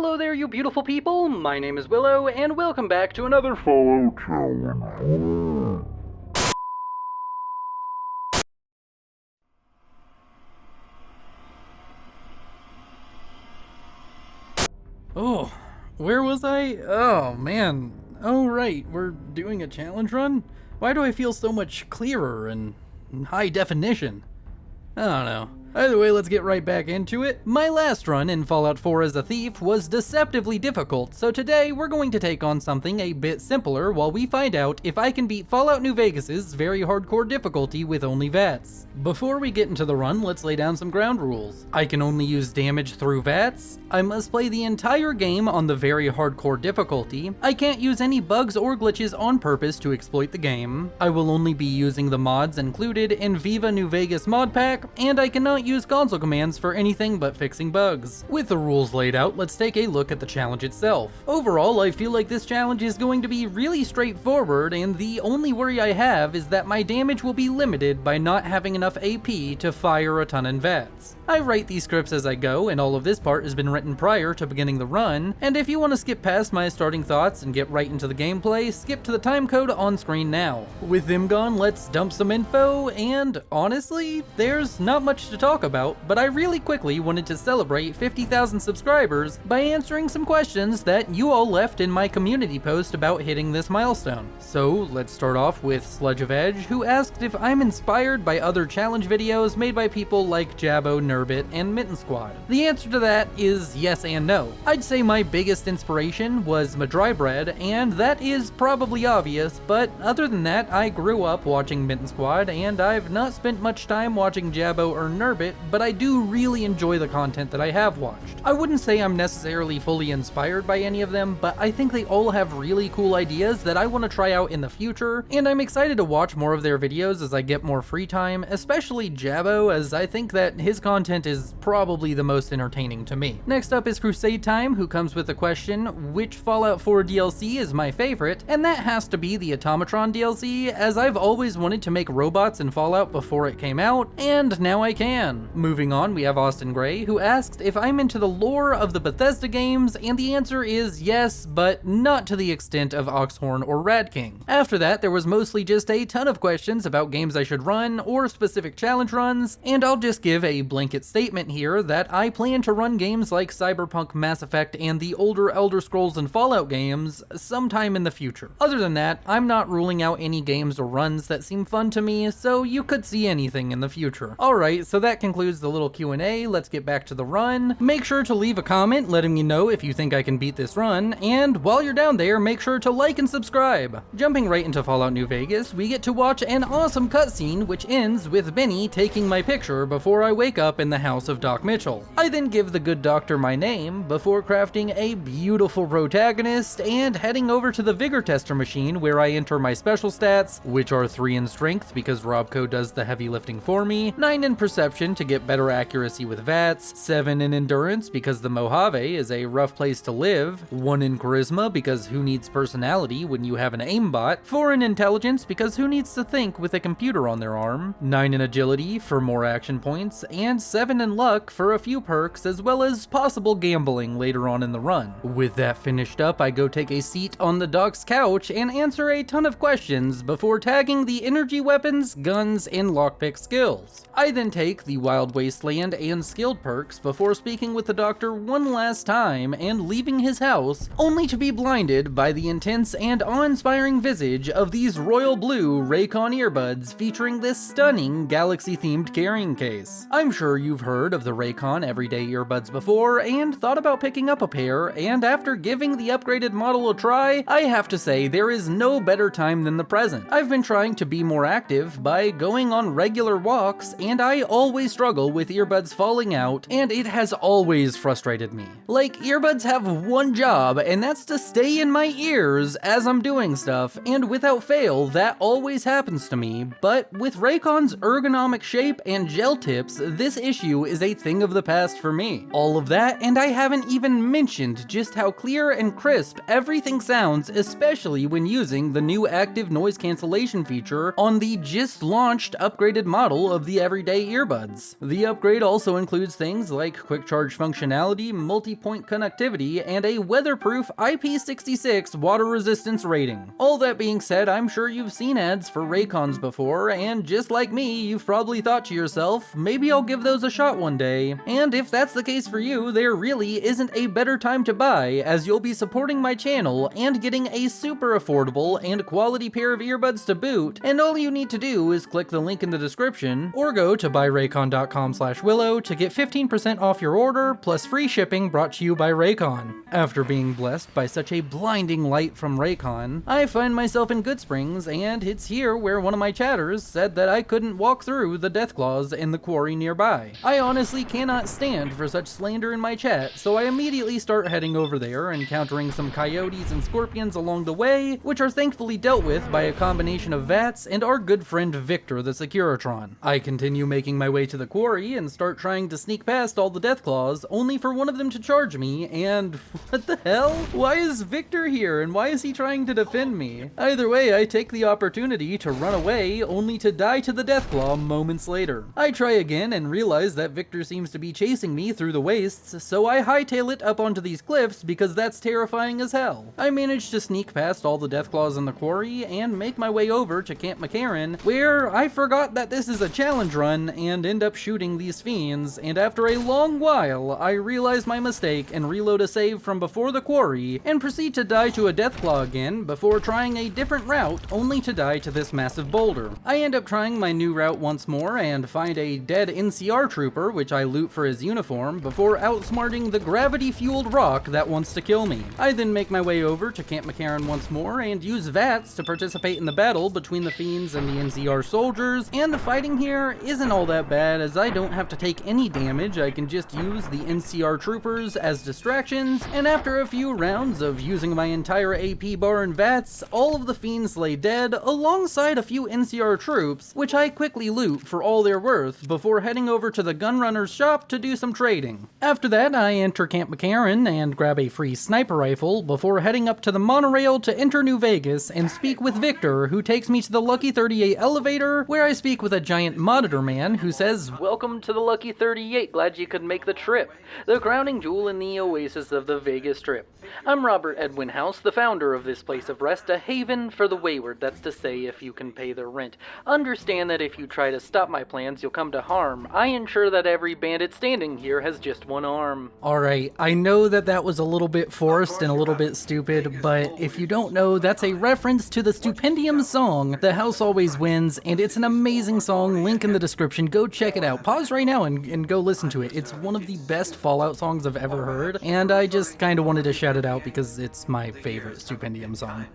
Hello there, you beautiful people. My name is Willow, and welcome back to another Fallout Challenge. Oh, where was I? Oh, man. Oh, right, we're doing a challenge run? Why do I feel so much clearer and high definition? I don't know. Either way, let's get right back into it. My last run in Fallout 4 as a thief was deceptively difficult, so today we're going to take on something a bit simpler while we find out if I can beat Fallout New Vegas's very hardcore difficulty with only Vats. Before we get into the run, let's lay down some ground rules. I can only use damage through Vats. I must play the entire game on the very hardcore difficulty. I can't use any bugs or glitches on purpose to exploit the game. I will only be using the mods included in Viva New Vegas mod pack, and I cannot use console commands for anything but fixing bugs. With the rules laid out, let's take a look at the challenge itself. Overall, I feel like this challenge is going to be really straightforward, and the only worry I have is that my damage will be limited by not having enough AP to fire a ton in Vats. I write these scripts as I go, and all of this part has been written prior to beginning the run, and if you want to skip past my starting thoughts and get right into the gameplay, skip to the time code on screen now. With them gone, let's dump some info, and honestly, there's not much to talk about, but I really quickly wanted to celebrate 50,000 subscribers by answering some questions that you all left in my community post about hitting this milestone. So let's start off with Sledge of Edge, who asked if I'm inspired by other challenge videos made by people like Jabbo, Nurbit, and Mitten Squad. The answer to that is yes and no. I'd say my biggest inspiration was Madrybread, and that is probably obvious, but other than that, I grew up watching Mitten Squad, and I've not spent much time watching Jabbo or Nurbit, but I do really enjoy the content that I have watched. I wouldn't say I'm necessarily fully inspired by any of them, but I think they all have really cool ideas that I want to try out in the future, and I'm excited to watch more of their videos as I get more free time, especially Jabbo, as I think that his content is probably the most entertaining to me. Next up is Crusade Time, who comes with the question, which Fallout 4 DLC is my favorite? And that has to be the Automatron DLC, as I've always wanted to make robots in Fallout before it came out, and now I can. Moving on, we have Austin Gray, who asked if I'm into the lore of the Bethesda games, and the answer is yes, but not to the extent of Oxhorn or Rad King. After that, there was mostly just a ton of questions about games I should run, or specific challenge runs, and I'll just give a blanket statement here that I plan to run games like Cyberpunk, Mass Effect, and the older Elder Scrolls and Fallout games sometime in the future. Other than that, I'm not ruling out any games or runs that seem fun to me, so you could see anything in the future. Alright, so that concludes the little Q&A. Let's get back to the run. Make sure to leave a comment letting me know if you think I can beat this run, and while you're down there, make sure to like and subscribe. Jumping right into Fallout New Vegas, we get to watch an awesome cutscene which ends with Benny taking my picture before I wake up in the house of Doc Mitchell. I then give the good doctor my name before crafting a beautiful protagonist and heading over to the Vigor Tester machine where I enter my special stats, which are 3 in Strength because Robco does the heavy lifting for me, 9 in Perception to get better accuracy with Vats, 7 in Endurance because the Mojave is a rough place to live, 1 in Charisma because who needs personality when you have an aimbot, 4 in Intelligence because who needs to think with a computer on their arm, 9 in Agility for more action points, and 7 in Luck for a few perks as well as possible gambling later on in the run. With that finished up, I go take a seat on the doc's couch and answer a ton of questions before tagging the energy weapons, guns, and lockpick skills. I then take the Wild Wasteland and skilled perks before speaking with the doctor one last time and leaving his house, only to be blinded by the intense and awe-inspiring visage of these royal blue Raycon earbuds featuring this stunning galaxy-themed carrying case. I'm sure you've heard of the Raycon everyday earbuds before and thought about picking up a pair, and after giving the upgraded model a try, I have to say there is no better time than the present. I've been trying to be more active by going on regular walks, and I always struggle with earbuds falling out, and it has always frustrated me. Like, earbuds have one job, and that's to stay in my ears as I'm doing stuff, and without fail, that always happens to me, but with Raycon's ergonomic shape and gel tips, this issue is a thing of the past for me. All of that, and I haven't even mentioned just how clear and crisp everything sounds, especially when using the new active noise cancellation feature on the just launched upgraded model of the everyday earbuds. The upgrade also includes things like quick charge functionality, multi-point connectivity, and a weatherproof IP66 water resistance rating. All that being said, I'm sure you've seen ads for Raycons before, and just like me, you've probably thought to yourself, maybe I'll give those a shot one day. And if that's the case for you, there really isn't a better time to buy, as you'll be supporting my channel and getting a super affordable and quality pair of earbuds to boot, and all you need to do is click the link in the description or go to buyraycon.com/willow to get 15% off your order plus free shipping brought to you by Raycon. After being blessed by such a blinding light from Raycon, I find myself in Goodsprings, and it's here where one of my chatters said that I couldn't walk through the Deathclaws in the quarry nearby. I honestly cannot stand for such slander in my chat, so I immediately start heading over there, encountering some coyotes and scorpions along the way, which are thankfully dealt with by a combination of Vats and our good friend Victor the Securitron. I continue making my way to the quarry and start trying to sneak past all the Deathclaws, only for one of them to charge me, and what the hell? Why is Victor here, and why is he trying to defend me? Either way, I take the opportunity to run away, only to die to the Deathclaw moments later. I try again and realize that Victor seems to be chasing me through the wastes, so I hightail it up onto these cliffs because that's terrifying as hell. I manage to sneak past all the Deathclaws in the quarry and make my way over to Camp McCarran, where I forgot that this is a challenge run and end up shooting these fiends, and after a long while, I realize my mistake and reload a save from before the quarry and proceed to die to a Deathclaw again before trying a different route only to die to this massive boulder. I end up trying my new route once more and find a dead NCR trooper, which I loot for his uniform before outsmarting the gravity-fueled rock that wants to kill me. I then make my way over to Camp McCarran once more and use Vats to participate in the battle between the fiends and the NCR soldiers, and the fighting here isn't all that bad as I don't have to take any damage. I can just use the NCR troopers as distractions, and after a few rounds of using my entire AP bar and Vats, all of the fiends lay dead alongside a few NCR troops, which I quickly loot for all they're worth before heading over to the gunrunner's shop to do some trading. After that, I enter Camp McCarran and grab a free sniper rifle before heading up to the monorail to enter New Vegas and speak with Victor, who takes me to the Lucky 38 elevator, where I speak with a giant monitor man who says, "Welcome to the Lucky 38, glad you could make the trip. The crowning jewel in the oasis of the Vegas Strip. I'm Robert Edwin House, the founder of this place of rest, a haven for the wayward, that's to say if you can pay the rent. Understand that if you try to stop my plans, you'll come to harm. I ensure that every bandit standing here has just one arm." Alright, I know that that was a little bit forced and a little bit stupid, but if you don't know, that's a reference to the Stupendium song, The House Always Wins, and it's an amazing song, link in the description, go check it out. Pause right now and go listen to it. It's one of the best Fallout songs I've ever heard, and I just kind of wanted to shout it out because it's my favorite Stupendium song.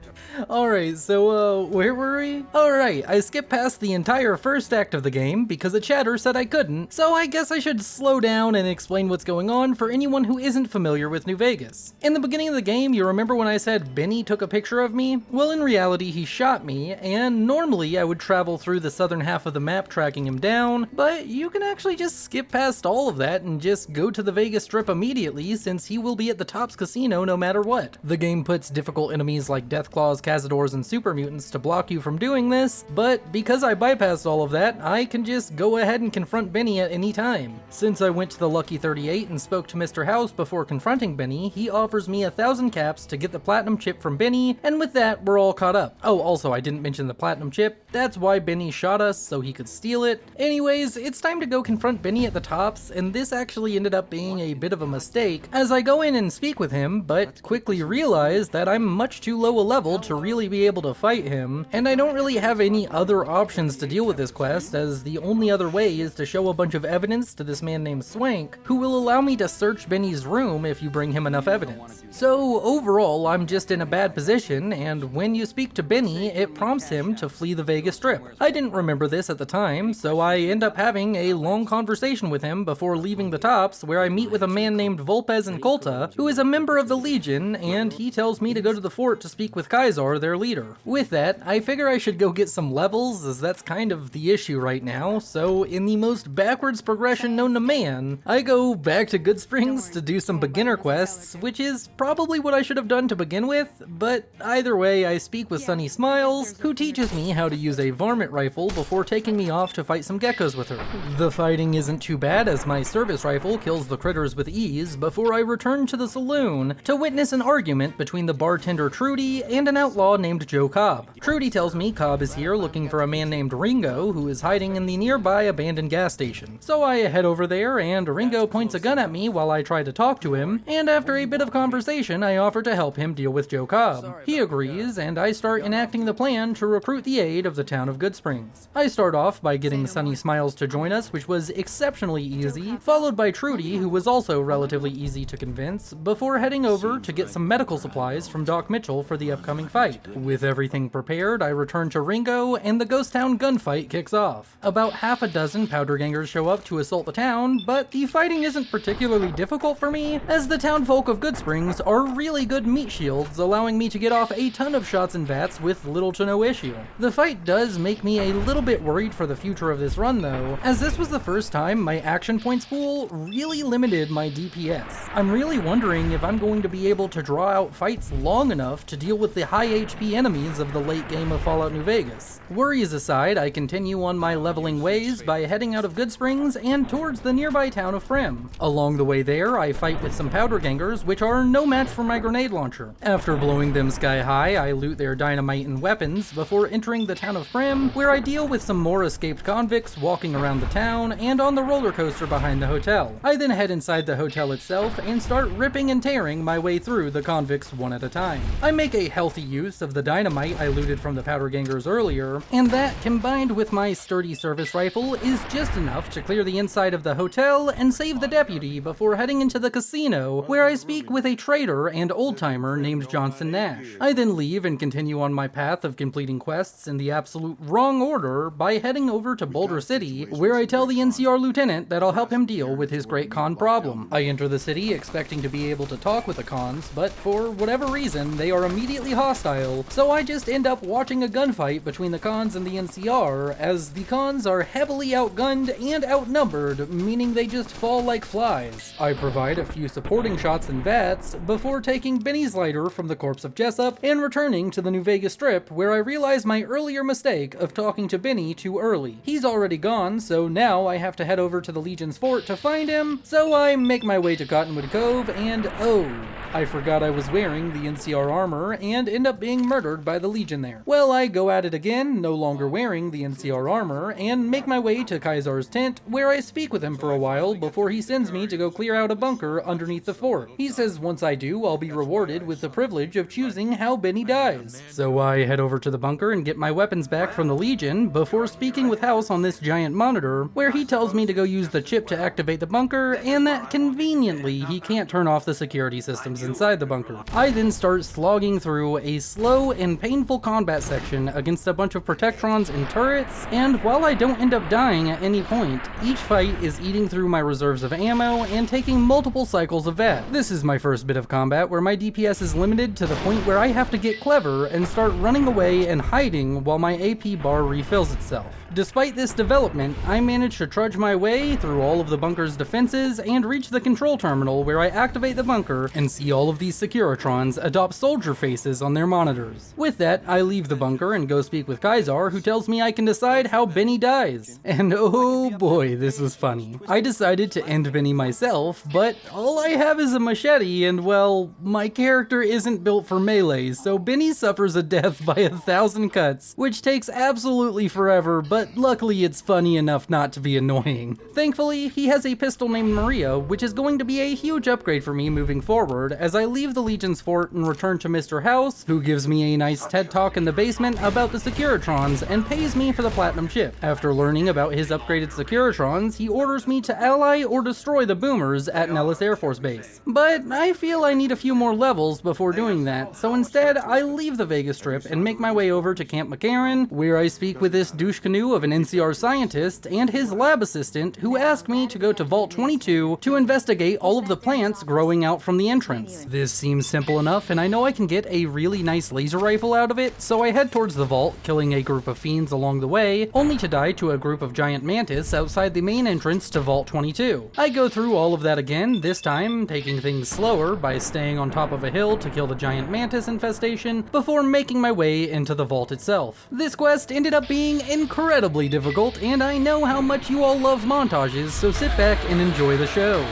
Alright, so where were we? Alright, I skipped past the entire first act of the game because a chatter said I couldn't, so I guess I should slow down and explain what's going on for anyone who isn't familiar with New Vegas. In the beginning of the game, you remember when I said Benny took a picture of me? Well, in reality, he shot me, and normally I would travel through the southern half of the map tracking him down, but you can actually just skip past all of that and just go to the Vegas Strip immediately, since he will be at the Tops Casino no matter what. The game puts difficult enemies like Deathclaws, Cazadors, and Super Mutants to block you from doing this, but because I bypassed all of that, I can just go ahead and confront Benny at any time. Since I went to the Lucky 38 and spoke to Mr. House before confronting Benny, he offers me 1,000 caps to get the platinum chip from Benny, and with that, we're all caught up. Oh, also, I didn't mention the platinum chip. That's why Benny shot us, so he could steal it. Anyways, it's time to go confront Benny at the Tops, and this actually ended up being a bit of a mistake, as I go in and speak with him, but quickly realize that I'm much too low a level to really be able to fight him, and I don't really have any other options to deal with this quest, as the only other way is to show a bunch of evidence to this man named Swank, who will allow me to search Benny's room if you bring him enough evidence. So overall, I'm just in a bad position, and when you speak to Benny, it prompts him to flee the Vegas Strip. I didn't remember this at the time, so I end up having a long conversation with him before leaving the Tops, where I meet with a man named Volpez and Colta, who is a member of the Legion, and he tells me to go to the fort to speak with Kaisar, their leader. With that, I figure I should go get some levels, as that's kind of the issue right now, so in the most backwards backwards progression known to man, I go back to Goodsprings to do some beginner quests, which is probably what I should have done to begin with, but either way I speak with Sunny Smiles, who teaches me how to use a varmint rifle before taking me off to fight some geckos with her. The fighting isn't too bad as my service rifle kills the critters with ease before I return to the saloon to witness an argument between the bartender Trudy and an outlaw named Joe Cobb. Trudy tells me Cobb is here looking for a man named Ringo who is hiding in the nearby abandoned gas station. So I head over there and Ringo points a gun at me while I try to talk to him, and after a bit of conversation I offer to help him deal with Joe Cobb. He agrees and I start enacting the plan to recruit the aid of the town of Goodsprings. I start off by getting Sunny Smiles to join us, which was exceptionally easy, followed by Trudy, who was also relatively easy to convince, before heading over to get some medical supplies from Doc Mitchell for the upcoming fight. With everything prepared, I return to Ringo and the Ghost Town gunfight kicks off. About half a dozen powder gangers show up to assault the town, but the fighting isn't particularly difficult for me, as the townfolk of Goodsprings are really good meat shields, allowing me to get off a ton of shots and Vats with little to no issue. The fight does make me a little bit worried for the future of this run though, as this was the first time my action points pool really limited my DPS. I'm really wondering if I'm going to be able to draw out fights long enough to deal with the high HP enemies of the late game of Fallout New Vegas. Worries aside, I continue on my leveling ways by heading out of Goodsprings and towards the nearby town of Primm. Along the way there, I fight with some powder gangers, which are no match for my grenade launcher. After blowing them sky high, I loot their dynamite and weapons before entering the town of Primm, where I deal with some more escaped convicts walking around the town and on the roller coaster behind the hotel. I then head inside the hotel itself and start ripping and tearing my way through the convicts one at a time. I make a healthy use of the dynamite I looted from the powder gangers earlier, and that, combined with my sturdy service rifle, is just enough to clear the inside of the hotel and save the deputy before heading into the casino, where I speak with a trader and old-timer named Johnson Nash. I then leave and continue on my path of completing quests in the absolute wrong order by heading over to Boulder City, where I tell the NCR lieutenant that I'll help him deal with his great con problem. I enter the city expecting to be able to talk with the cons, but for whatever reason, they are immediately hostile, so I just end up watching a gunfight between the cons and the NCR, as the cons are heavily outgunned and outnumbered, meaning they just fall like flies. I provide a few supporting shots and Vats before taking Benny's lighter from the corpse of Jessup and returning to the New Vegas Strip, where I realize my earlier mistake of talking to Benny too early. He's already gone, so now I have to head over to the Legion's fort to find him, so I make my way to Cottonwood Cove and oh, I forgot I was wearing the NCR armor and end up being murdered by the Legion there. Well, I go at it again, no longer wearing the NCR armor, and make my way to Kaisar's tent, where I speak with him for a while before he sends me to go clear out a bunker underneath the fort. He says once I do, I'll be rewarded with the privilege of choosing how Benny dies. So I head over to the bunker and get my weapons back from the Legion before speaking with House on this giant monitor, where he tells me to go use the chip to activate the bunker, and that conveniently he can't turn off the security systems inside the bunker. I then start slogging through a slow and painful combat section against a bunch of protectrons and turrets, and while I don't end up dying at any point, each fight is eating through my reserves of ammo and taking multiple cycles of VAT. This is my first bit of combat where my DPS is limited to the point where I have to get clever and start running away and hiding while my AP bar refills itself. Despite this development, I managed to trudge my way through all of the bunker's defenses and reach the control terminal where I activate the bunker and see all of these Securitrons adopt soldier faces on their monitors. With that, I leave the bunker and go speak with Kaisar, who tells me I can decide how Benny dies. And oh boy, this was funny. I decided to end Benny myself, but all I have is a machete and well, my character isn't built for melee, so Benny suffers a death by 1,000 cuts, which takes absolutely forever, but luckily it's funny enough not to be annoying. Thankfully, he has a pistol named Maria, which is going to be a huge upgrade for me moving forward as I leave the Legion's fort and return to Mr. House, who gives me a nice TED talk in the basement about the Securitrons and pays me for the platinum chip. After learning about his upgraded Securitrons, he orders me to ally or destroy the boomers at Nellis Air Force Base. But I feel I need a few more levels before doing that, so instead I leave the Vegas Strip and make my way over to Camp McCarran, where I speak with this douche canoe of an NCR scientist and his lab assistant, who asked me to go to Vault 22 to investigate all of the plants growing out from the entrance. This seems simple enough, and I know I can get a really nice laser rifle out of it, so I head towards the vault, killing a group of fiends along the way, only to die to a group of giant mantis outside the main entrance to Vault 22. I go through all of that again, this time taking things slower by staying on top of a hill to kill the giant mantis infestation before making my way into the vault itself. This quest ended up being incredibly difficult, and I know how much you all love montages, so sit back and enjoy the show.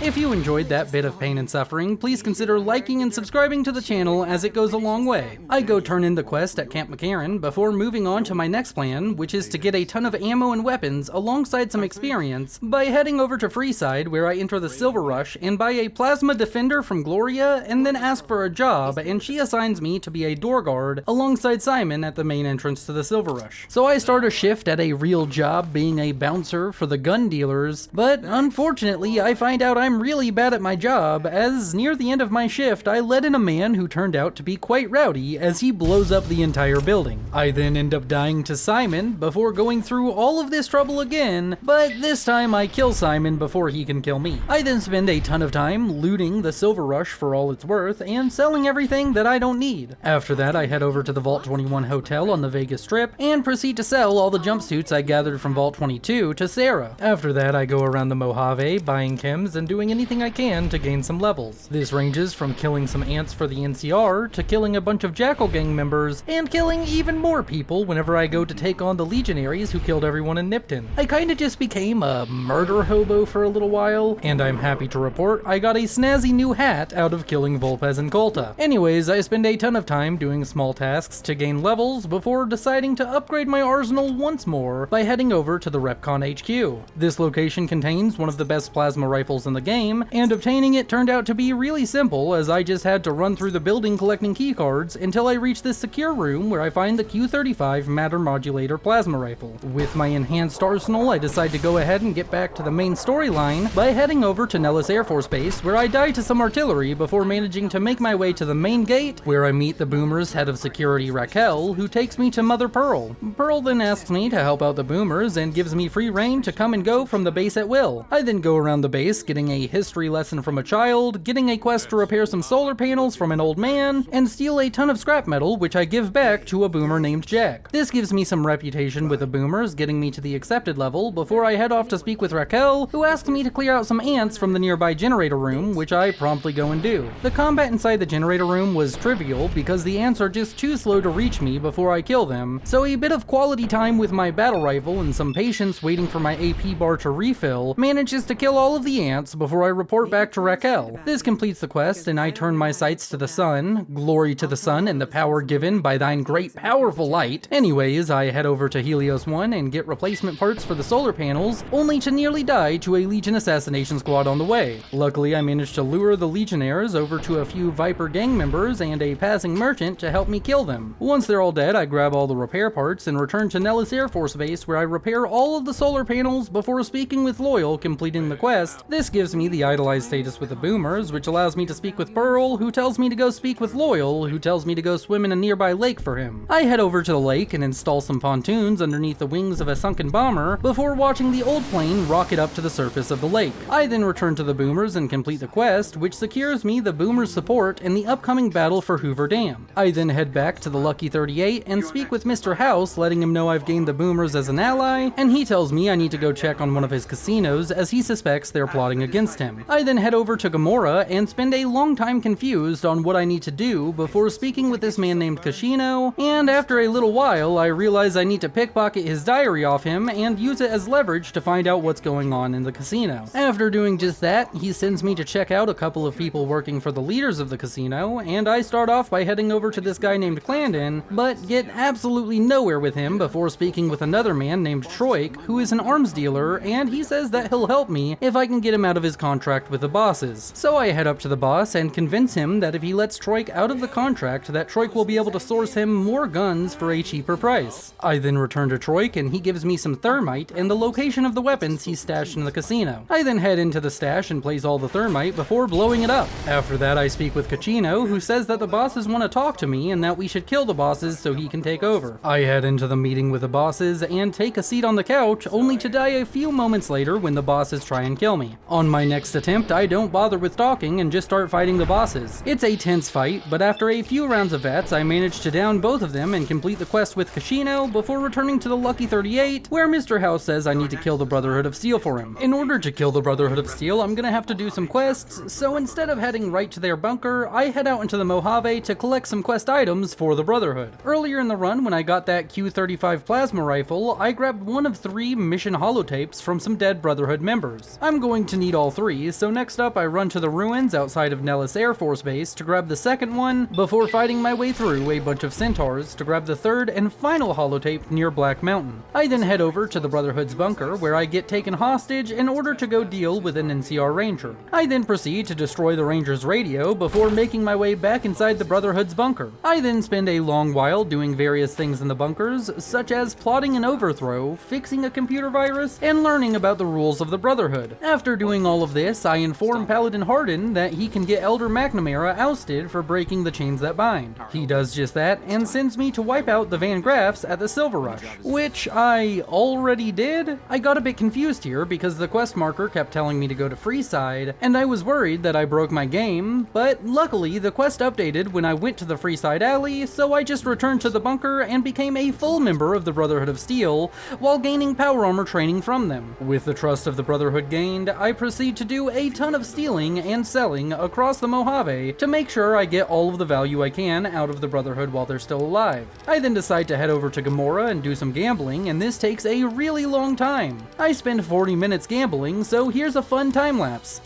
If you enjoyed that bit of pain and suffering, please consider liking and subscribing to the channel as it goes a long way. I go turn in the quest at Camp McCarran before moving on to my next plan, which is to get a ton of ammo and weapons alongside some experience by heading over to Freeside, where I enter the Silver Rush and buy a Plasma Defender from Gloria and then ask for a job, and she assigns me to be a door guard alongside Simon at the main entrance to the Silver Rush. So I start a shift at a real job being a bouncer for the gun dealers, but unfortunately I find out I'm really bad at my job, as near the end of my shift I let in a man who turned out to be quite rowdy as he blows up the entire building. I then end up dying to Simon before going through all of this trouble again, but this time I kill Simon before he can kill me. I then spend a ton of time looting the Silver Rush for all it's worth and selling everything that I don't need. After that I head over to the Vault 21 hotel on the Vegas Strip and proceed to sell all the jumpsuits I gathered from Vault 22 to Sarah. After that I go around the Mojave buying chems and doing anything I can to gain some levels. This ranges from killing some ants for the NCR to killing a bunch of Jackal Gang members and killing even more people whenever I go to take on the Legionaries who killed everyone in Nipton. I kinda just became a murder hobo for a little while, and I'm happy to report I got a snazzy new hat out of killing Volpez and Colta. Anyways, I spend a ton of time doing small tasks to gain levels before deciding to upgrade my arsenal once more by heading over to the Repcon HQ. This location contains one of the best plasma rifles in the game, and obtaining it turned out to be really simple, as I just had to run through the building collecting keycards until I reached this secure room where I find the Q35 Matter Modulator plasma rifle. With my enhanced arsenal, I decide to go ahead and get back to the main storyline by heading over to Nellis Air Force Base, where I die to some artillery before managing to make my way to the main gate, where I meet the Boomers' head of security Raquel, who takes me to Mother Pearl. Pearl then asks me to help out the Boomers and gives me free reign to come and go from the base at will. I then go around the base getting a history lesson from a child, getting a quest to repair some solar panels from an old man, and steal a ton of scrap metal, which I give back to a boomer named Jack. This gives me some reputation with the Boomers, getting me to the accepted level before I head off to speak with Raquel, who asks me to clear out some ants from the nearby generator room, which I promptly go and do. The combat inside the generator room was trivial because the ants are just too slow to reach me before I kill them, so a bit of quality time with my battle rifle and some patience waiting for my AP bar to refill manages to kill all of the ants before before I report back to Raquel. This completes the quest, and I turn my sights to the sun. Glory to the sun and the power given by thine great powerful light. Anyways, I head over to Helios 1 and get replacement parts for the solar panels, only to nearly die to a Legion assassination squad on the way. Luckily, I managed to lure the Legionnaires over to a few Viper gang members and a passing merchant to help me kill them. Once they're all dead, I grab all the repair parts and return to Nellis Air Force Base, where I repair all of the solar panels before speaking with Loyal, completing the quest. This gives me the idolized status with the Boomers, which allows me to speak with Pearl, who tells me to go speak with Loyal, who tells me to go swim in a nearby lake for him. I head over to the lake and install some pontoons underneath the wings of a sunken bomber before watching the old plane rocket up to the surface of the lake. I then return to the Boomers and complete the quest, which secures me the Boomers' support in the upcoming battle for Hoover Dam. I then head back to the Lucky 38 and speak with Mr. House, letting him know I've gained the Boomers as an ally, and he tells me I need to go check on one of his casinos as he suspects they're plotting against him. I then head over to Gamora and spend a long time confused on what I need to do before speaking with this man named Kashino, and after a little while I realize I need to pickpocket his diary off him and use it as leverage to find out what's going on in the casino. After doing just that, he sends me to check out a couple of people working for the leaders of the casino, and I start off by heading over to this guy named Clandon, but get absolutely nowhere with him before speaking with another man named Troik, who is an arms dealer, and he says that he'll help me if I can get him out of his contract with the bosses. So I head up to the boss and convince him that if he lets Troik out of the contract, that Troik will be able to source him more guns for a cheaper price. I then return to Troik and he gives me some thermite and the location of the weapons he's stashed in the casino. I then head into the stash and place all the thermite before blowing it up. After that, I speak with Kachino, who says that the bosses want to talk to me and that we should kill the bosses so he can take over. I head into the meeting with the bosses and take a seat on the couch, only to die a few moments later when the bosses try and kill me. On my next attempt, I don't bother with talking and just start fighting the bosses. It's a tense fight, but after a few rounds of Vats, I manage to down both of them and complete the quest with Kashino before returning to the Lucky 38, where Mr. House says I need to kill the Brotherhood of Steel for him. In order to kill the Brotherhood of Steel, I'm gonna have to do some quests, so instead of heading right to their bunker, I head out into the Mojave to collect some quest items for the Brotherhood. Earlier in the run, when I got that Q35 plasma rifle, I grabbed one of 3 mission holotapes from some dead Brotherhood members. I'm going to need all 3, so next up I run to the ruins outside of Nellis Air Force Base to grab the second one, before fighting my way through a bunch of centaurs to grab the third and final holotape near Black Mountain. I then head over to the Brotherhood's bunker, where I get taken hostage in order to go deal with an NCR Ranger. I then proceed to destroy the Ranger's radio before making my way back inside the Brotherhood's bunker. I then spend a long while doing various things in the bunkers, such as plotting an overthrow, fixing a computer virus, and learning about the rules of the Brotherhood. After doing all of this, I inform Paladin Hardin that he can get Elder McNamara ousted for breaking the chains that bind. He does just that and sends me to wipe out the Van Graffs at the Silver Rush, which I already did. I got a bit confused here because the quest marker kept telling me to go to Freeside, and I was worried that I broke my game, but luckily the quest updated when I went to the Freeside alley, so I just returned to the bunker and became a full member of the Brotherhood of Steel while gaining power armor training from them. With the trust of the Brotherhood gained, I proceed to do a ton of stealing and selling across the Mojave to make sure I get all of the value I can out of the Brotherhood while they're still alive. I then decide to head over to Gamora and do some gambling, and this takes a really long time. I spend 40 minutes gambling, so here's a fun time lapse.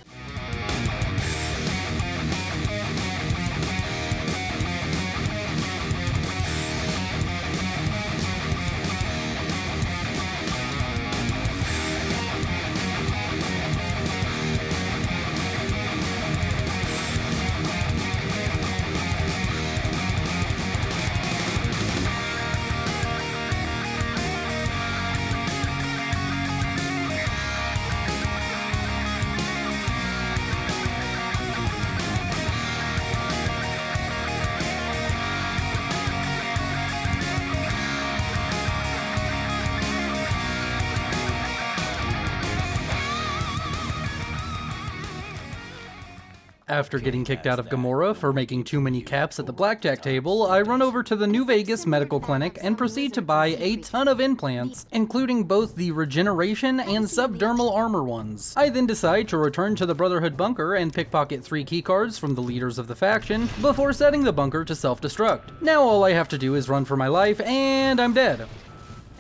After getting kicked out of Gamora for making too many caps at the blackjack table, I run over to the New Vegas Medical Clinic and proceed to buy a ton of implants, including both the regeneration and subdermal armor ones. I then decide to return to the Brotherhood bunker and pickpocket 3 keycards from the leaders of the faction before setting the bunker to self-destruct. Now all I have to do is run for my life, and I'm dead.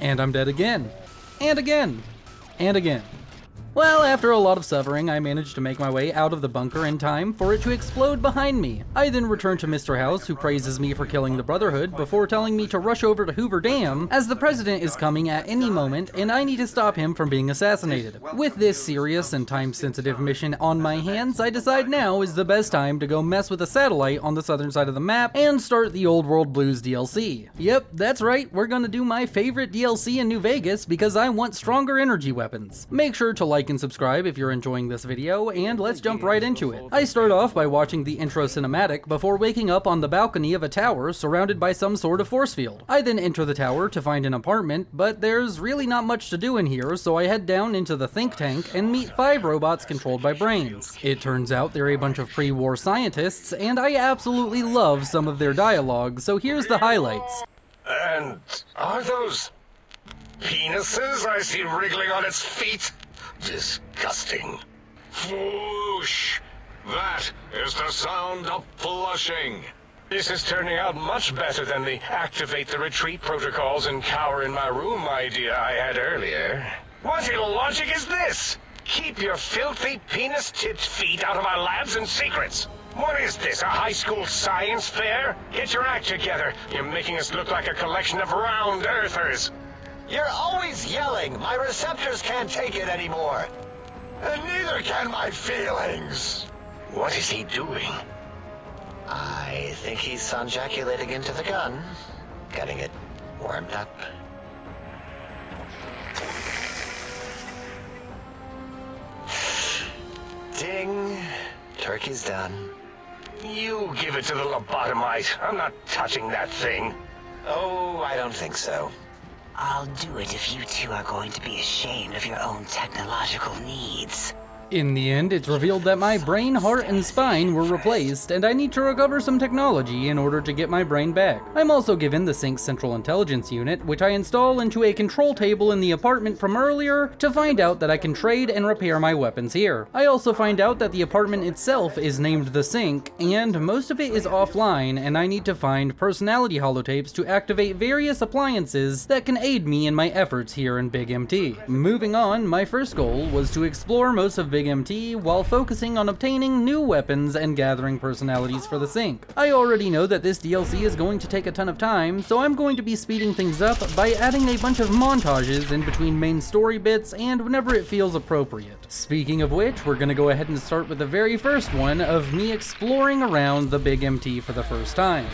And I'm dead again. And again. And again. Well, after a lot of suffering, I managed to make my way out of the bunker in time for it to explode behind me. I then returned to Mr. House, who praises me for killing the Brotherhood before telling me to rush over to Hoover Dam, as the president is coming at any moment and I need to stop him from being assassinated. With this serious and time-sensitive mission on my hands, I decide now is the best time to go mess with a satellite on the southern side of the map and start the Old World Blues DLC. Yep, that's right, we're gonna do my favorite DLC in New Vegas because I want stronger energy weapons. Make sure to like and subscribe if you're enjoying this video, and let's jump right into it. I start off by watching the intro cinematic before waking up on the balcony of a tower surrounded by some sort of force field. I then enter the tower to find an apartment, but there's really not much to do in here, so I head down into the think tank and meet 5 robots controlled by brains. It turns out they're a bunch of pre-war scientists, and I absolutely love some of their dialogue, so here's the highlights. And are those penises I see wriggling on its feet? Disgusting. Whoosh! That is the sound of flushing. This is turning out much better than the activate the retreat protocols and cower in my room idea I had earlier. What illogic is this? Keep your filthy penis-tipped feet out of my labs and secrets. What is this, a high school science fair? Get your act together. You're making us look like a collection of round earthers. You're always yelling. My receptors can't take it anymore. And neither can my feelings. What is he doing? I think he's sunjaculating into the gun. Getting it warmed up. Ding. Turkey's done. You give it to the lobotomite. I'm not touching that thing. Oh, I don't think so. I'll do it if you two are going to be ashamed of your own technological needs. In the end, it's revealed that my brain, heart, and spine were replaced, and I need to recover some technology in order to get my brain back. I'm also given the Sync's Central Intelligence Unit, which I install into a control table in the apartment from earlier to find out that I can trade and repair my weapons here. I also find out that the apartment itself is named the Sync, and most of it is offline, and I need to find personality holotapes to activate various appliances that can aid me in my efforts here in Big MT. Moving on, my first goal was to explore most of Big MT while focusing on obtaining new weapons and gathering personalities for the Sync. I already know that this DLC is going to take a ton of time, so I'm going to be speeding things up by adding a bunch of montages in between main story bits and whenever it feels appropriate. Speaking of which, we're gonna go ahead and start with the very first one of me exploring around the Big MT for the first time.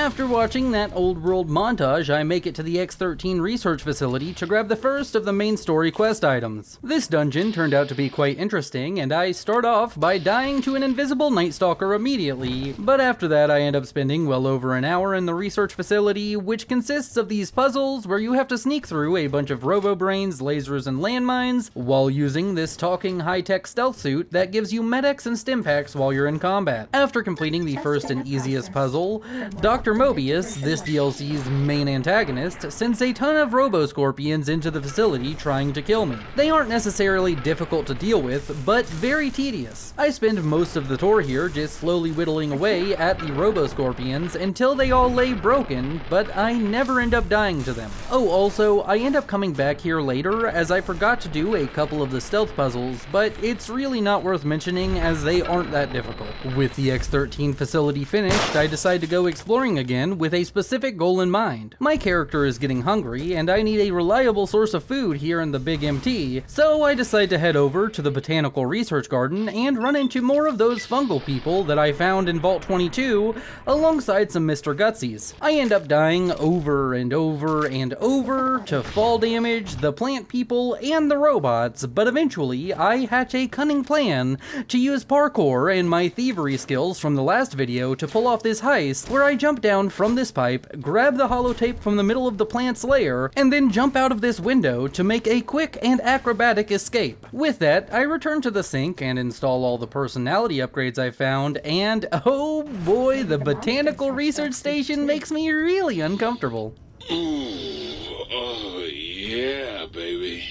After watching that old world montage, I make it to the X-13 research facility to grab the first of the main story quest items. This dungeon turned out to be quite interesting, and I start off by dying to an invisible Night Stalker immediately, but after that I end up spending well over an hour in the research facility, which consists of these puzzles where you have to sneak through a bunch of robo-brains, lasers, and landmines while using this talking high-tech stealth suit that gives you medics and stim packs while you're in combat. After completing the first and easiest puzzle, Dr. Mobius, this DLC's main antagonist, sends a ton of robo-scorpions into the facility trying to kill me. They aren't necessarily difficult to deal with, but very tedious. I spend most of the tour here just slowly whittling away at the robo-scorpions until they all lay broken, but I never end up dying to them. Oh, also, I end up coming back here later as I forgot to do a couple of the stealth puzzles, but it's really not worth mentioning as they aren't that difficult. With the X-13 facility finished, I decide to go exploring again with a specific goal in mind. My character is getting hungry, and I need a reliable source of food here in the Big MT, so I decide to head over to the Botanical Research Garden and run into more of those fungal people that I found in Vault 22, alongside some Mr. Gutsies. I end up dying over and over and over to fall damage, the plant people, and the robots, but eventually I hatch a cunning plan to use parkour and my thievery skills from the last video to pull off this heist where I jump down from this pipe, grab the holotape from the middle of the plant's lair, and then jump out of this window to make a quick and acrobatic escape. With that, I return to the sink and install all the personality upgrades I found, and oh boy, the Botanical Research Station makes me really uncomfortable. Ooh, oh yeah, baby.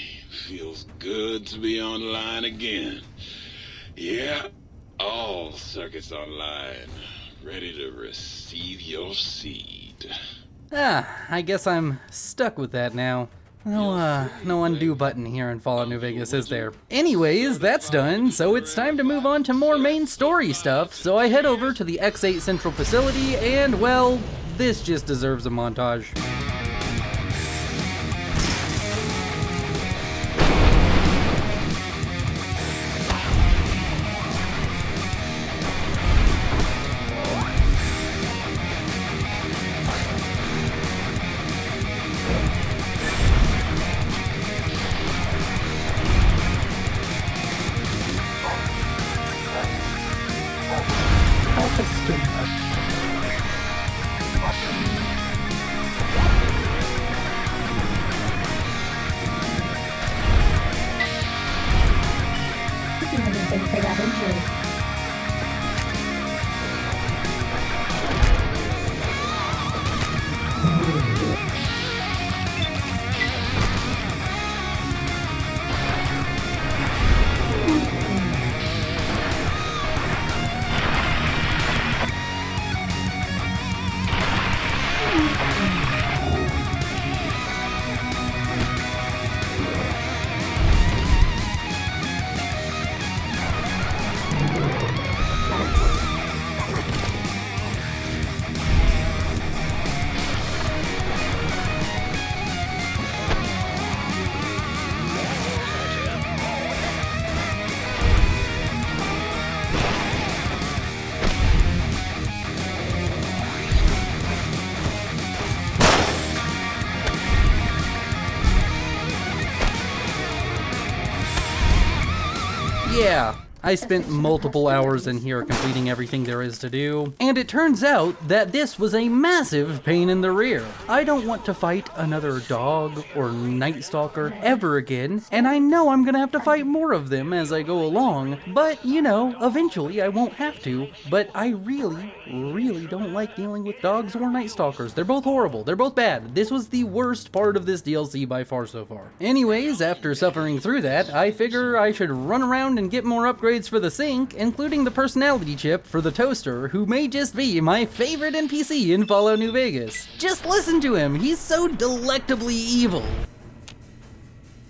Feels good to be online again. Yeah, all circuits online, ready to receive your seed. I guess I'm stuck with that now. No undo button here in Fallout New Vegas, is there? Anyways, that's done, so it's time to move on to more main story stuff, so I head over to the X8 Central Facility, and well, this just deserves a montage. Yeah, I spent multiple hours in here completing everything there is to do, and it turns out that this was a massive pain in the rear. I don't want to fight another dog or Night Stalker ever again, and I know I'm gonna have to fight more of them as I go along, but you know, eventually I won't have to, but I really don't like dealing with dogs or Night Stalkers. They're both horrible, they're both bad. This was the worst part of this DLC by far so far. Anyways, after suffering through that, I figure I should run around and get more upgrades for the sink, including the personality chip for the toaster, who may just be my favorite NPC in Fallout New Vegas. Just listen to him, he's so delectably evil.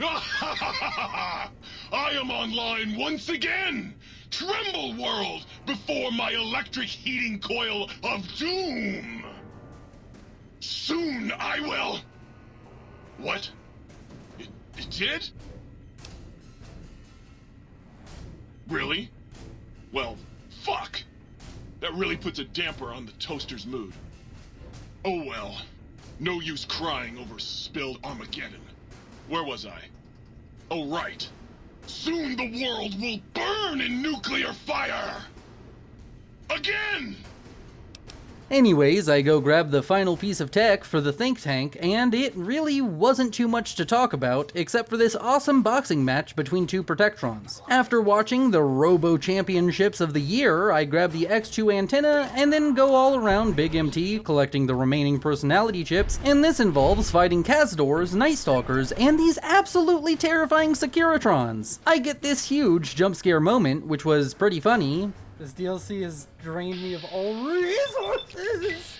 I am online once again! Tremble, world, before my electric heating coil of doom! Soon I will... What? It did? Really? Well, fuck! That really puts a damper on the toaster's mood. Oh well. No use crying over spilled Armageddon. Where was I? Oh right. Soon the world will burn in nuclear fire! Again! Anyways, I go grab the final piece of tech for the think tank, and it really wasn't too much to talk about, except for this awesome boxing match between two Protectrons. After watching the Robo Championships of the year, I grab the X2 antenna, and then go all around Big MT collecting the remaining personality chips, and this involves fighting Cazadors, Night Stalkers, and these absolutely terrifying Securitrons. I get this huge jump scare moment, which was pretty funny. This DLC has drained me of all resources.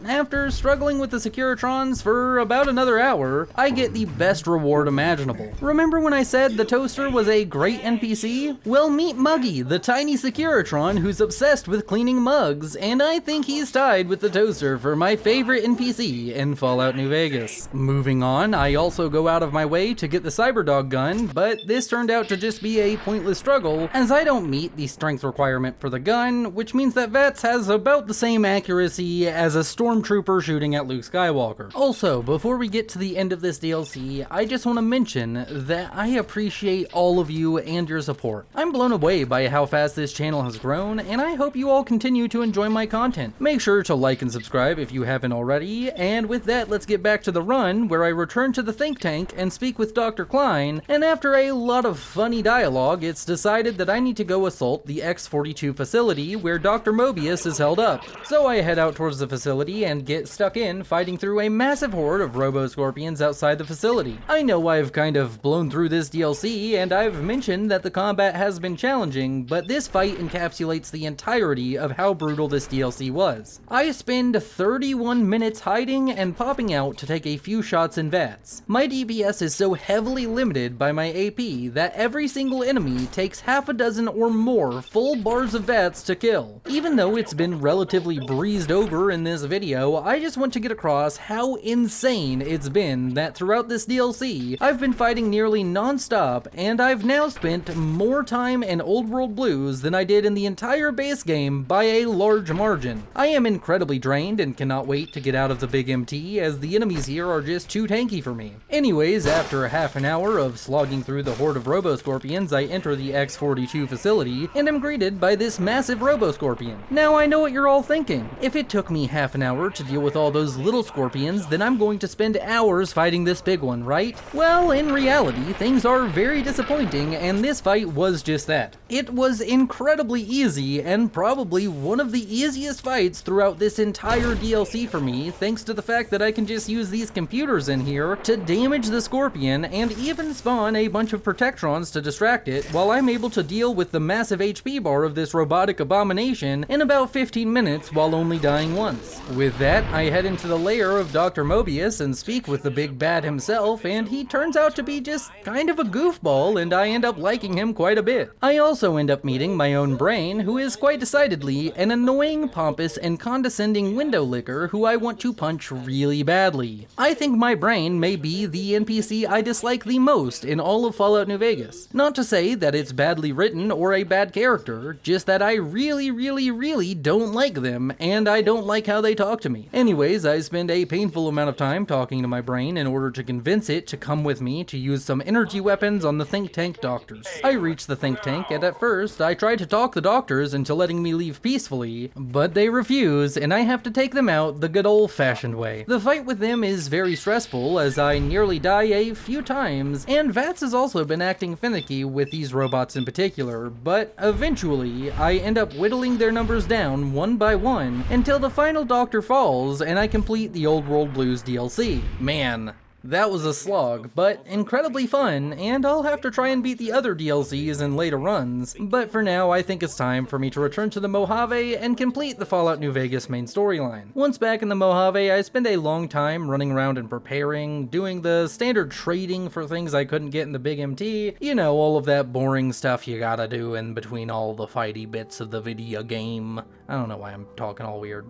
After struggling with the Securitrons for about another hour, I get the best reward imaginable. Remember when I said the toaster was a great NPC? Well, meet Muggy, the tiny Securitron who's obsessed with cleaning mugs, and I think he's tied with the toaster for my favorite NPC in Fallout New Vegas. Moving on, I also go out of my way to get the Cyberdog gun, but this turned out to just be a pointless struggle, as I don't meet the strength requirement for the gun, which means that Vats has about the same accuracy as a Stormtrooper shooting at Luke Skywalker. Also, before we get to the end of this DLC, I just want to mention that I appreciate all of you and your support. I'm blown away by how fast this channel has grown, and I hope you all continue to enjoy my content. Make sure to like and subscribe if you haven't already, and with that, let's get back to the run, where I return to the think tank and speak with Dr. Klein, and after a lot of funny dialogue, it's decided that I need to go assault the X-42 facility where Dr. Mobius is held up. So I head out towards the facility and get stuck in fighting through a massive horde of Robo-Scorpions outside the facility. I know I've kind of blown through this DLC, and I've mentioned that the combat has been challenging, but this fight encapsulates the entirety of how brutal this DLC was. I spend 31 minutes hiding and popping out to take a few shots in Vats. My DPS is so heavily limited by my AP that every single enemy takes half a dozen or more full bars of Vats to kill. Even though it's been relatively breezed over in this video, I just want to get across how insane it's been that throughout this DLC, I've been fighting nearly non-stop, and I've now spent more time in Old World Blues than I did in the entire base game by a large margin. I am incredibly drained and cannot wait to get out of the Big MT, as the enemies here are just too tanky for me. Anyways, after a half an hour of slogging through the horde of Robo-Scorpions, I enter the X-42 facility and am greeted by this massive Robo-Scorpion. Now I know what you're all thinking. If it took me half an hour to deal with all those little scorpions, then I'm going to spend hours fighting this big one, right? Well, in reality, things are very disappointing, and this fight was just that. It was incredibly easy, and probably one of the easiest fights throughout this entire DLC for me, thanks to the fact that I can just use these computers in here to damage the scorpion, and even spawn a bunch of Protectrons to distract it, while I'm able to deal with the massive HP bar of this robotic abomination in about 15 minutes while only dying once. With that, I head into the lair of Dr. Mobius and speak with the big bad himself, and he turns out to be just kind of a goofball, and I end up liking him quite a bit. I also end up meeting my own brain, who is quite decidedly an annoying, pompous, and condescending window licker who I want to punch really badly. I think my brain may be the NPC I dislike the most in all of Fallout New Vegas. Not to say that it's badly written or a bad character, just that I really don't like them, and I don't like how they talk to me. Anyways, I spend a painful amount of time talking to my brain in order to convince it to come with me to use some energy weapons on the think tank doctors. I reach the think tank, and at first, I try to talk the doctors into letting me leave peacefully, but they refuse, and I have to take them out the good old-fashioned way. The fight with them is very stressful, as I nearly die a few times, and Vats has also been acting finicky with these robots in particular, but eventually, I end up whittling their numbers down one by one until the final doctor falls and I complete the Old World Blues DLC. Man, that was a slog, but incredibly fun, and I'll have to try and beat the other DLCs in later runs. But for now, I think it's time for me to return to the Mojave and complete the Fallout New Vegas main storyline. Once back in the Mojave, I spend a long time running around and preparing, doing the standard trading for things I couldn't get in the Big MT, you know, all of that boring stuff you gotta do in between all the fighty bits of the video game. I don't know why I'm talking all weird.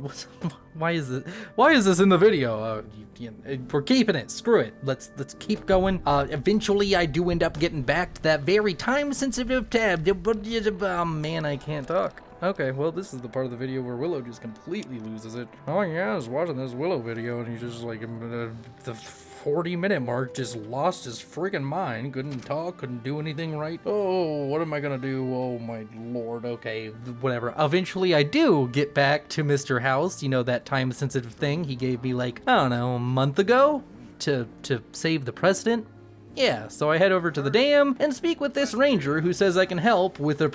Why is this in the video? We're keeping it. Screw screw it. Let's keep going. Eventually I do end up getting back to that very time-sensitive tab. Man, I can't talk. Okay, well, this is the part of the video where Willow just completely loses it. Oh yeah, I was watching this Willow video and he just like, the 40-minute mark just lost his freaking mind. Couldn't talk, couldn't do anything right. Oh, what am I gonna do? Oh my lord, okay, whatever. Eventually I do get back to Mr. House, you know, that time-sensitive thing he gave me like, I don't know, a month ago to save the president. Yeah, so I head over to the dam and speak with this ranger who says I can help with the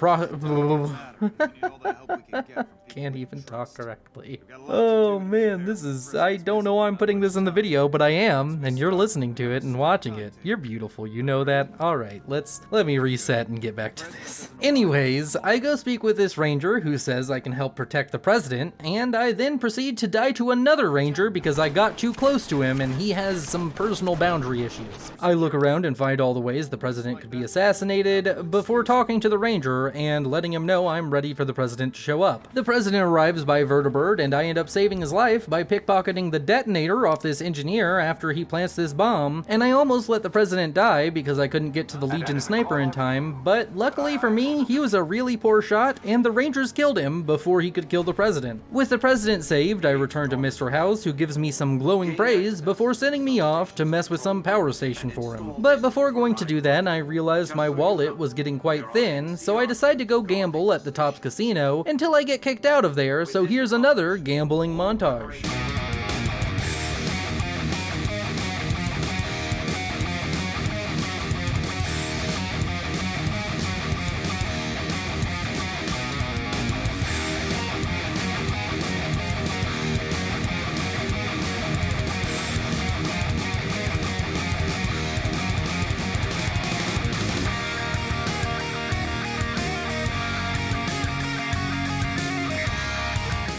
Can't even talk correctly. Oh man, I don't know why I'm putting this in the video, but I am, and you're listening to it and watching it. You're beautiful, you know that? Alright, let me reset and get back to this. Anyways, I go speak with this ranger who says I can help protect the president, and I then proceed to die to another ranger because I got too close to him and he has some personal boundary issues. I look around and find all the ways the president could be assassinated before talking to the ranger and letting him know I'm ready for the president to show up. The president arrives by vertibird and I end up saving his life by pickpocketing the detonator off this engineer after he plants this bomb, and I almost let the president die because I couldn't get to the Legion sniper in time, but luckily for me, he was a really poor shot and the rangers killed him before he could kill the president. With the president saved, I return to Mr. House, who gives me some glowing praise before sending me off to mess with some power station for him. But before going to do that, I realized my wallet was getting quite thin, so I decide to go gamble at the Tops Casino until I get kicked out of there, so here's another gambling montage.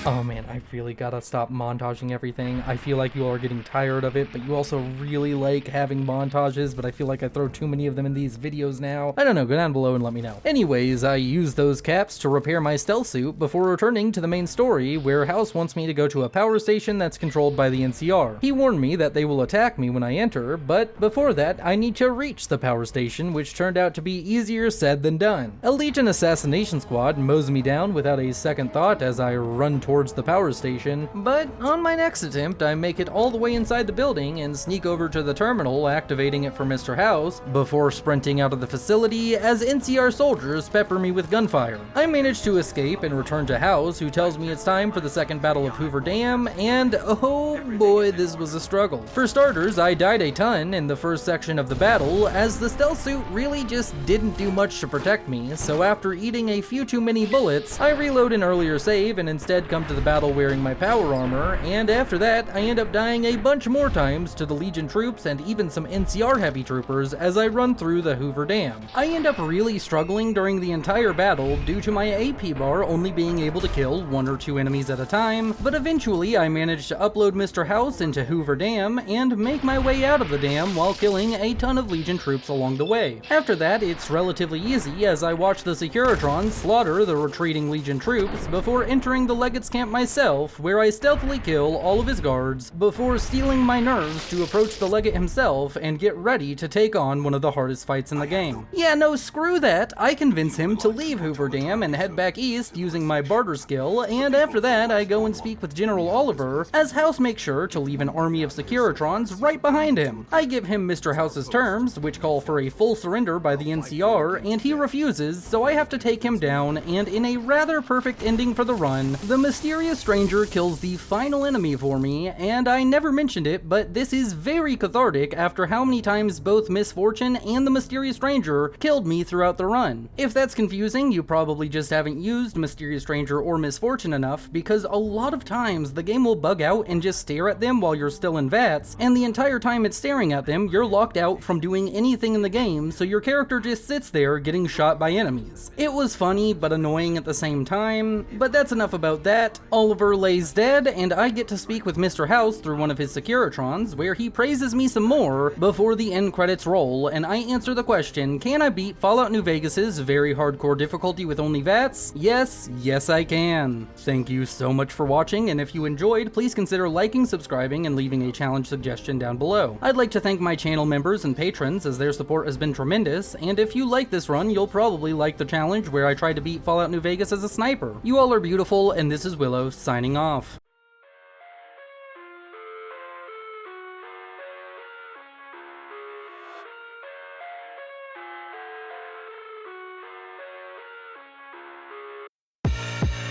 Oh man, I really gotta stop montaging everything. I feel like you all are getting tired of it, but you also really like having montages, but I feel like I throw too many of them in these videos now. I don't know, go down below and let me know. Anyways, I use those caps to repair my stealth suit before returning to the main story, where House wants me to go to a power station that's controlled by the NCR. He warned me that they will attack me when I enter, but before that, I need to reach the power station, which turned out to be easier said than done. A Legion assassination squad mows me down without a second thought as I run towards the power station, but on my next attempt I make it all the way inside the building and sneak over to the terminal, activating it for Mr. House before sprinting out of the facility as NCR soldiers pepper me with gunfire. I manage to escape and return to House, who tells me it's time for the second battle of Hoover Dam, and oh boy, this was a struggle. For starters, I died a ton in the first section of the battle as the stealth suit really just didn't do much to protect me, so after eating a few too many bullets, I reload an earlier save and instead come to the battle wearing my power armor, and after that I end up dying a bunch more times to the Legion troops and even some NCR heavy troopers as I run through the Hoover Dam. I end up really struggling during the entire battle due to my AP bar only being able to kill 1 or 2 enemies at a time, but eventually I managed to upload Mr. House into Hoover Dam and make my way out of the dam while killing a ton of Legion troops along the way. After that, it's relatively easy as I watch the Securitrons slaughter the retreating Legion troops before entering the Legate's camp myself, where I stealthily kill all of his guards before stealing my nerves to approach the Legate himself and get ready to take on one of the hardest fights in the game. Yeah, no, screw that. I convince him to leave Hoover Dam and head back east using my barter skill, and after that I go and speak with General Oliver as House makes sure to leave an army of Securitrons right behind him. I give him Mr. House's terms, which call for a full surrender by the NCR, and he refuses, so I have to take him down, and in a rather perfect ending for the run, the mysterious stranger kills the final enemy for me, and I never mentioned it, but this is very cathartic after how many times both Misfortune and the mysterious stranger killed me throughout the run. If that's confusing, you probably just haven't used Mysterious Stranger or Misfortune enough, because a lot of times the game will bug out and just stare at them while you're still in Vats, and the entire time it's staring at them, you're locked out from doing anything in the game, so your character just sits there getting shot by enemies. It was funny, but annoying at the same time, but that's enough about that. that, Oliver lays dead, and I get to speak with Mr. House through one of his Securitrons, where he praises me some more before the end credits roll, and I answer the question, can I beat Fallout New Vegas's very hardcore difficulty with only Vats? Yes, yes I can. Thank you so much for watching, and if you enjoyed, please consider liking, subscribing, and leaving a challenge suggestion down below. I'd like to thank my channel members and patrons, as their support has been tremendous, and if you like this run, you'll probably like the challenge where I try to beat Fallout New Vegas as a sniper. You all are beautiful, and this is Willow, signing off.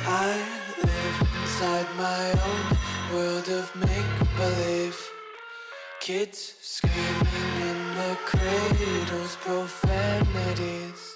I live inside my own world of make-believe. Kids screaming in the cradles, profanities.